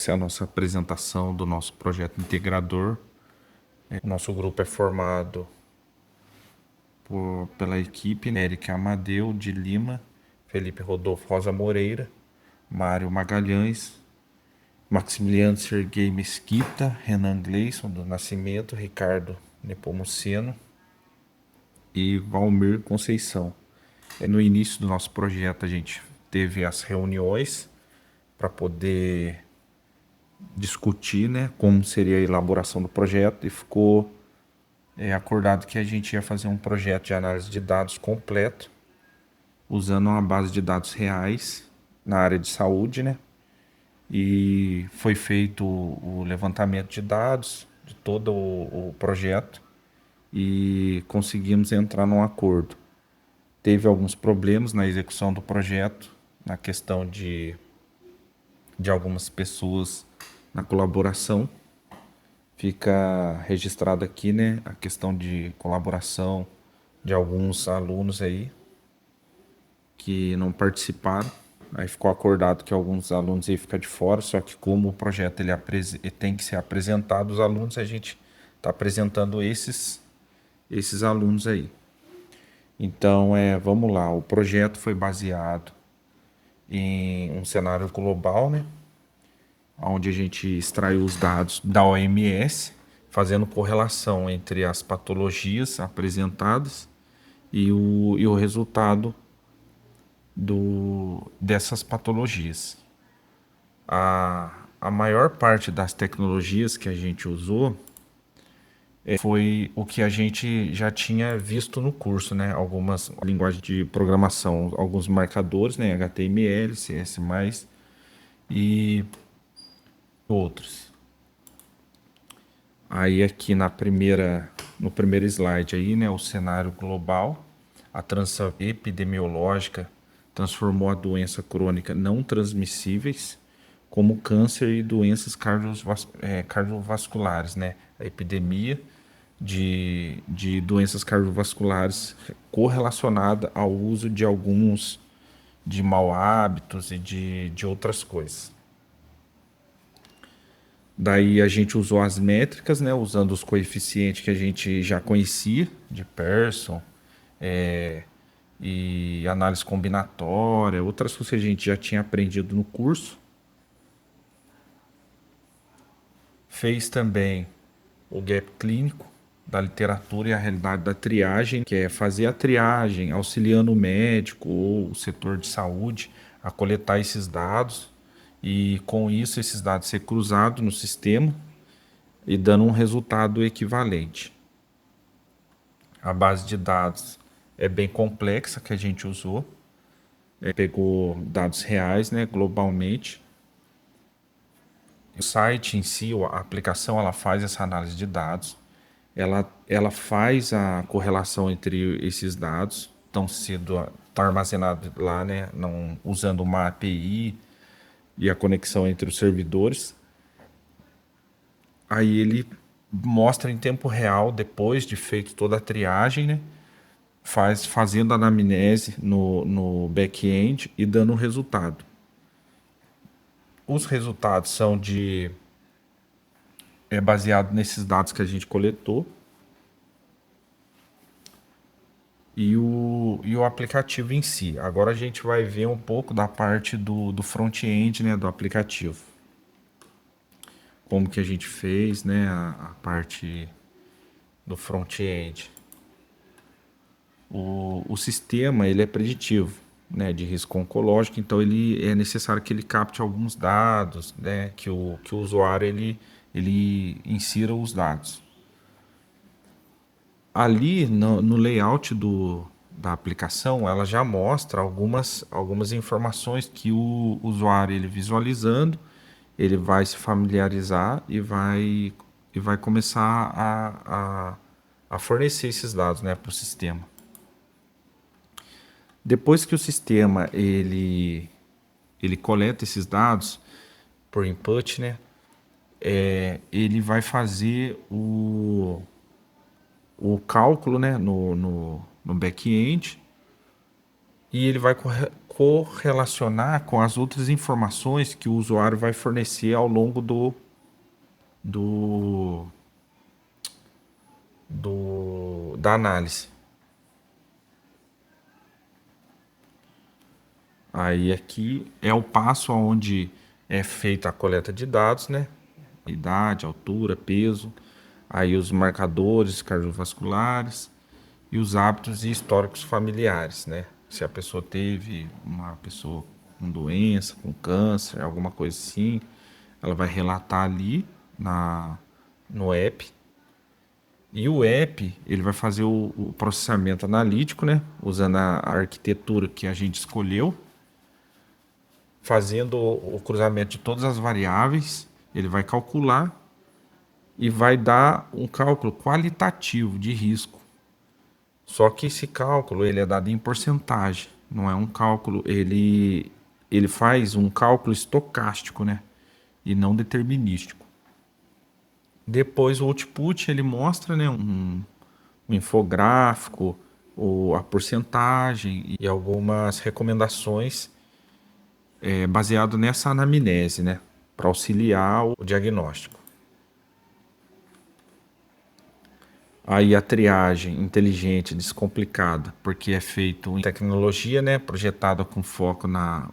Essa é a nossa apresentação do nosso projeto integrador. Nosso grupo é formado pela equipe, né, Eric Amadeu de Lima, Felipe Rodolfo Rosa Moreira, Mário Magalhães, Maximiliano Serguei Mesquita, Renan Gleison do Nascimento, Ricardo Nepomuceno e Valmir Conceição. No início do nosso projeto a gente teve as reuniões para poder discutir, né, como seria a elaboração do projeto e ficou acordado que a gente ia fazer um projeto de análise de dados completo, usando uma base de dados reais na área de saúde, né? E foi feito o levantamento de dados de todo o projeto e conseguimos entrar num acordo. Teve alguns problemas na execução do projeto, na questão de algumas pessoas na colaboração. Fica registrado aqui, né, a questão de colaboração de alguns alunos aí que não participaram. Aí ficou acordado que alguns alunos iam ficar de fora, só que como o projeto ele tem que ser apresentado aos alunos, a gente está apresentando esses alunos aí. Então, vamos lá, o projeto foi baseado em um cenário global, né, onde a gente extraiu os dados da OMS, fazendo correlação entre as patologias apresentadas e o resultado dessas patologias. A maior parte das tecnologias que a gente usou foi o que a gente já tinha visto no curso, né? Algumas linguagens de programação, alguns marcadores, né? HTML, CSS+, e outros. Aí aqui no primeiro slide aí, né, o cenário global, a transição epidemiológica transformou a doença crônica não transmissíveis como câncer e doenças cardiovasculares, né? A epidemia de doenças cardiovasculares correlacionada ao uso de alguns de mau hábitos e de outras coisas. Daí a gente usou as métricas, né, usando os coeficientes que a gente já conhecia, de Pearson, e análise combinatória, outras coisas que a gente já tinha aprendido no curso. Fez também o gap clínico da literatura e a realidade da triagem, que é fazer a triagem, auxiliando o médico ou o setor de saúde a coletar esses dados e com isso esses dados ser cruzados no sistema e dando um resultado equivalente. A base de dados é bem complexa que a gente usou, pegou dados reais, né, globalmente. O site em si, a aplicação, ela faz essa análise de dados, ela faz a correlação entre esses dados, tá armazenado lá, né, não, usando uma API e a conexão entre os servidores. Aí ele mostra em tempo real, depois de feito toda a triagem, né, fazendo a anamnese no back-end e dando o resultado. Os resultados são baseado nesses dados que a gente coletou e o aplicativo em si. Agora a gente vai ver um pouco da parte do front-end, né, do aplicativo. Como que a gente fez, né, a parte do front-end. O sistema ele é preditivo, né, de risco oncológico, então ele é necessário que ele capte alguns dados, né, que o usuário ele insira os dados. Ali no layout da aplicação, ela já mostra algumas informações que o usuário ele visualizando, ele vai se familiarizar e vai começar a fornecer esses dados, né, para o sistema. Depois que o sistema ele coleta esses dados por input, né, ele vai fazer o cálculo, né, no back-end e ele vai correlacionar com as outras informações que o usuário vai fornecer ao longo do, da análise. Aí aqui é o passo onde é feita a coleta de dados, né? Idade, altura, peso, aí os marcadores cardiovasculares e os hábitos e históricos familiares, né? Se a pessoa teve uma pessoa com doença, com câncer, alguma coisa assim, ela vai relatar ali no app. E o app, ele vai fazer o processamento analítico, né? Usando a arquitetura que a gente escolheu, fazendo o cruzamento de todas as variáveis, ele vai calcular e vai dar um cálculo qualitativo de risco. Só que esse cálculo ele é dado em porcentagem, não é um cálculo, ele faz um cálculo estocástico, né? E não determinístico. Depois o output ele mostra, né, um infográfico, a porcentagem e algumas recomendações baseado nessa anamnese, né, para auxiliar o diagnóstico. Aí a triagem inteligente, descomplicada, porque é feito em tecnologia, né, projetada com foco na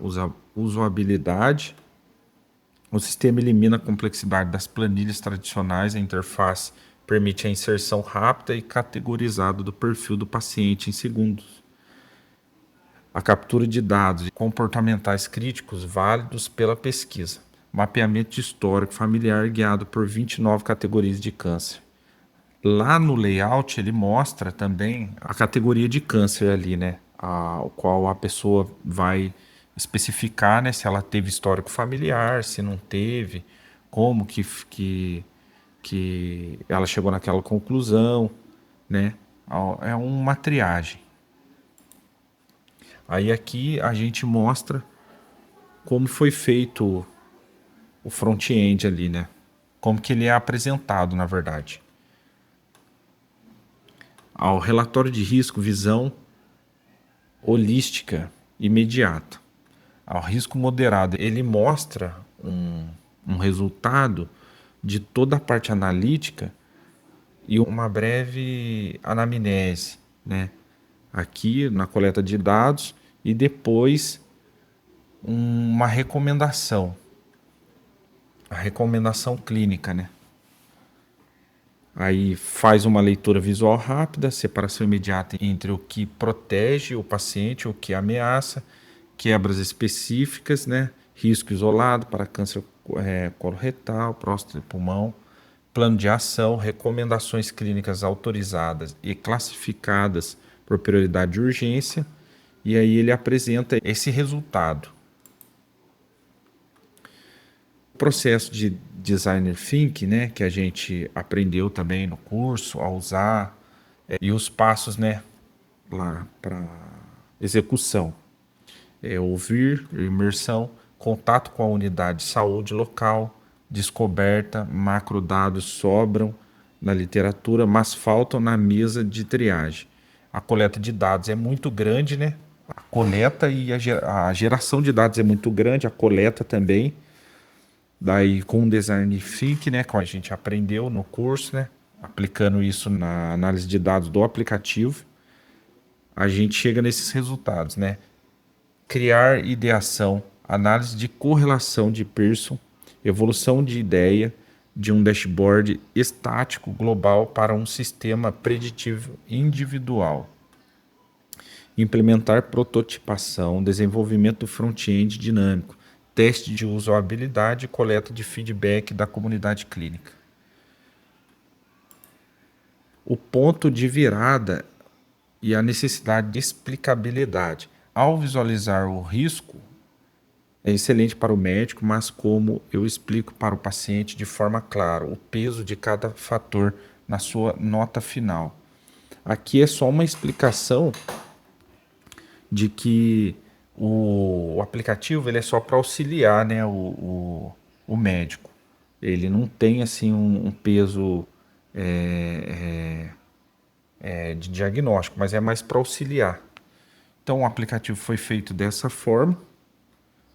usabilidade. O sistema elimina a complexidade das planilhas tradicionais, a interface permite a inserção rápida e categorizada do perfil do paciente em segundos. A captura de dados comportamentais críticos válidos pela pesquisa. Mapeamento de histórico familiar guiado por 29 categorias de câncer. Lá no layout ele mostra também a categoria de câncer ali, né? O qual a pessoa vai especificar, né? Se ela teve histórico familiar, se não teve, como que ela chegou naquela conclusão, né? É uma triagem. Aí aqui a gente mostra como foi feito o front-end ali, né? Como que ele é apresentado, na verdade. Ao relatório de risco, visão holística imediata. Ao risco moderado, ele mostra um resultado de toda a parte analítica e uma breve anamnese, né? Aqui na coleta de dados e depois uma recomendação, a recomendação clínica, né? Aí faz uma leitura visual rápida, separação imediata entre o que protege o paciente, o que ameaça, quebras específicas, né? Risco isolado para câncer coloretal, próstata e pulmão, plano de ação, recomendações clínicas autorizadas e classificadas por prioridade de urgência, e aí ele apresenta esse resultado. O processo de designer thinking, né, que a gente aprendeu também no curso a usar, e os passos, né, lá para execução. Ouvir, imersão, contato com a unidade de saúde local, descoberta, macrodados sobram na literatura, mas faltam na mesa de triagem. A coleta de dados é muito grande, né? A coleta e a geração de dados é muito grande, a coleta também. Daí com o design thinking, né, como a gente aprendeu no curso, né, aplicando isso na análise de dados do aplicativo, a gente chega nesses resultados, né? Criar ideação, análise de correlação de Pearson, evolução de ideia de um dashboard estático global para um sistema preditivo individual. Implementar prototipação, desenvolvimento do front-end dinâmico, teste de usabilidade e coleta de feedback da comunidade clínica. O ponto de virada e a necessidade de explicabilidade. Ao visualizar o risco, é excelente para o médico, mas como eu explico para o paciente de forma clara o peso de cada fator na sua nota final. Aqui é só uma explicação de que o aplicativo ele é só para auxiliar, né, o médico. Ele não tem assim um peso de diagnóstico, mas é mais para auxiliar. Então o aplicativo foi feito dessa forma.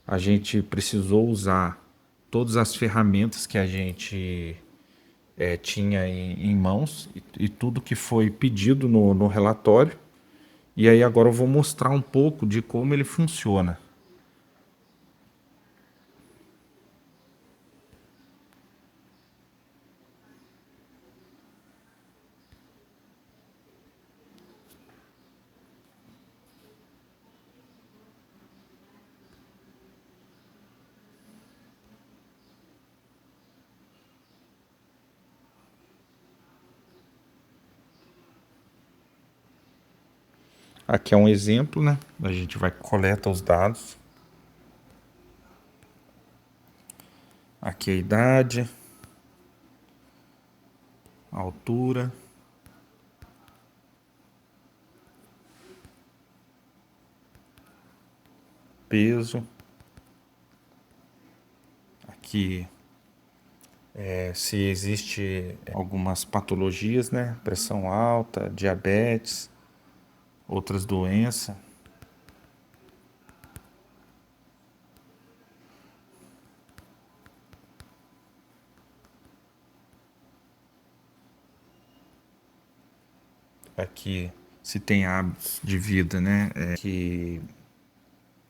A gente precisou usar todas as ferramentas que a gente tinha em mãos e tudo que foi pedido no relatório. E aí agora eu vou mostrar um pouco de como ele funciona. Aqui é um exemplo, né? A gente vai coleta os dados. Aqui a idade, a altura, peso. Aqui se existe algumas patologias, né? Pressão alta, diabetes, outras doenças. Aqui se tem hábitos de vida, né?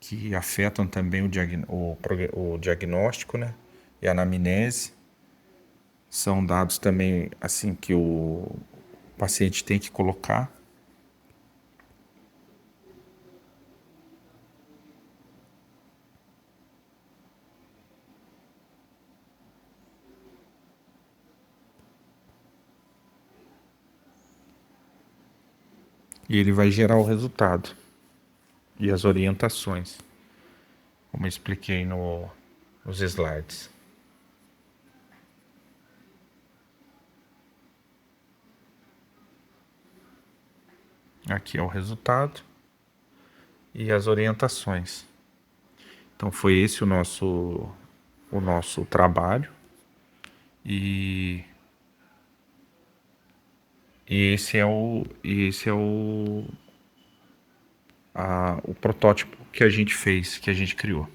Que afetam também o diagnóstico, né? E a anamnese. São dados também assim que o paciente tem que colocar. E ele vai gerar o resultado e as orientações, como eu expliquei nos slides. Aqui é o resultado e as orientações. Então foi esse o nosso trabalho e, e esse é o protótipo que a gente fez, que a gente criou.